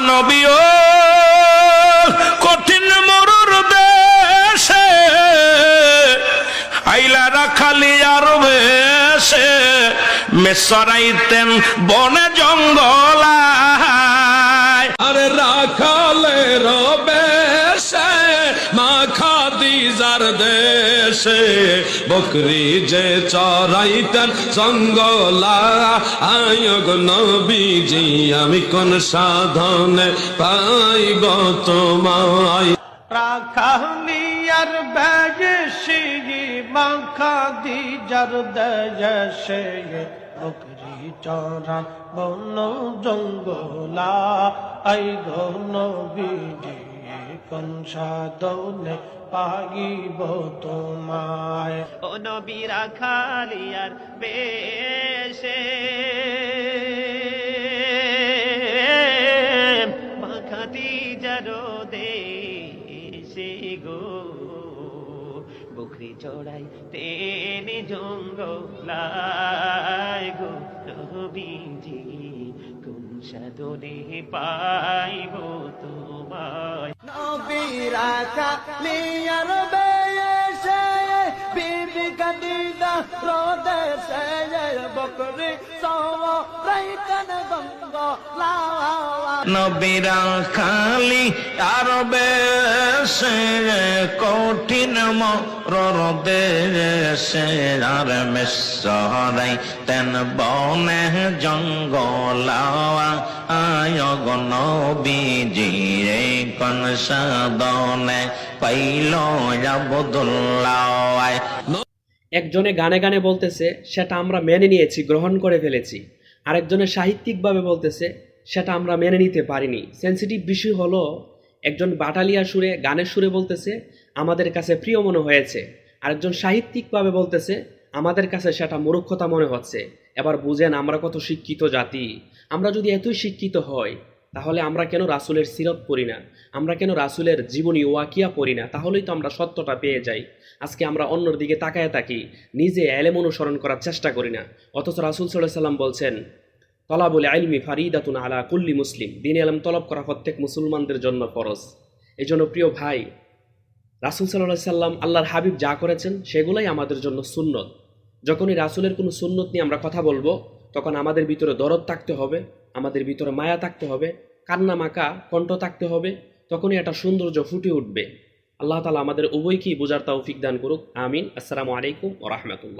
নবীও কঠিন মরুর দেশে আইলা রাখালি আর বেশে মেসরাইতেন বনে জঙ্গলায়। আরে রাখালে রবেশে মা খাদিজার দেশে বকরি যে চরাইতেন জঙ্গলা। আয়গ নবীজি আমি কোন সাধনে পাইব তোমায়। রাখালিয়ার বেশি মা খাদিজার দেশে বকরি চরান বন জঙ্গলা। আই গো নবীজি কোন সাধনে পাইব তোমায়। ও নবী রাখালিয়ার বেশে মা খাদিজার দেশে গো বকরি চড়াই তেনে জঙ্গলায় গো নবীজি কোন সাধনে পাইব তোমায়। নবী রাখালিয়ার বেশে বিবি খাদিজা রদেশে বকরি চরাইতেন জঙ্গলা। নবী রাখালি আর বেশে কঠিন মরুর দেশে আর মেসরাইতেন বনে জঙ্গলা। আয়গ নবীজি কোন সাধনে পাইল আব্দুল্লাহ। একজনে গানে গানে বলতেছে সেটা আমরা মেনে নিয়েছি, গ্রহণ করে ফেলেছি। আরেকজনে সাহিত্যিকভাবে বলতেছে সেটা আমরা মেনে নিতে পারিনি। সেন্সিটিভ বিষয় হলো একজন বাটালিয়া সুরে গানের সুরে বলতেছে আমাদের কাছে প্রিয় মনে হয়েছে, আরেকজন সাহিত্যিকভাবে বলতেছে আমাদের কাছে সেটা মূর্খতা মনে হচ্ছে। এবার বুঝেন আমরা কত শিক্ষিত জাতি। আমরা যদি এতই শিক্ষিত হই তাহলে আমরা কেন রাসূলের সিরত পড়ি না, আমরা কেন রাসূলের জীবনী ওয়াকিয়া পড়ি না? তাহলেই তো আমরা সত্যটা পেয়ে যাই। আজকে আমরা অন্যর দিকে তাকায় থাকি, নিজে এলেম অনুসরণ করার চেষ্টা করি না। অথচ রাসূল সাল্লাল্লাহু আলাইহি সাল্লাম বলছেন তলাবুল ইলমি ফারিদাতুন আলা কুল্লি মুসলিম, দ্বীনে ইলম তলব করা প্রত্যেক মুসলমানদের জন্য ফরজ। এই জন্য প্রিয় ভাই, রাসূল সাল্লাল্লাহু আলাইহি সাল্লাম আল্লাহর হাবিব যা করেছেন সেগুলাই আমাদের জন্য সুন্নত। যখনই রাসূলের কোনো সুন্নত নিয়ে আমরা কথা বলবো তখন আমাদের ভিতরে দরদ থাকতে হবে, আমাদের ভিতরে মায়া থাকতে হবে, কান্না মাখা কণ্ঠ থাকতে হবে, তখনই একটা সৌন্দর্য ফুটে উঠবে। আল্লাহ তাআলা আমাদের উভয়কেই বোঝার তৌফিক দান করুক, আমিন। আসসালামু আলাইকুম ওয়া রাহমাতুল্লাহ।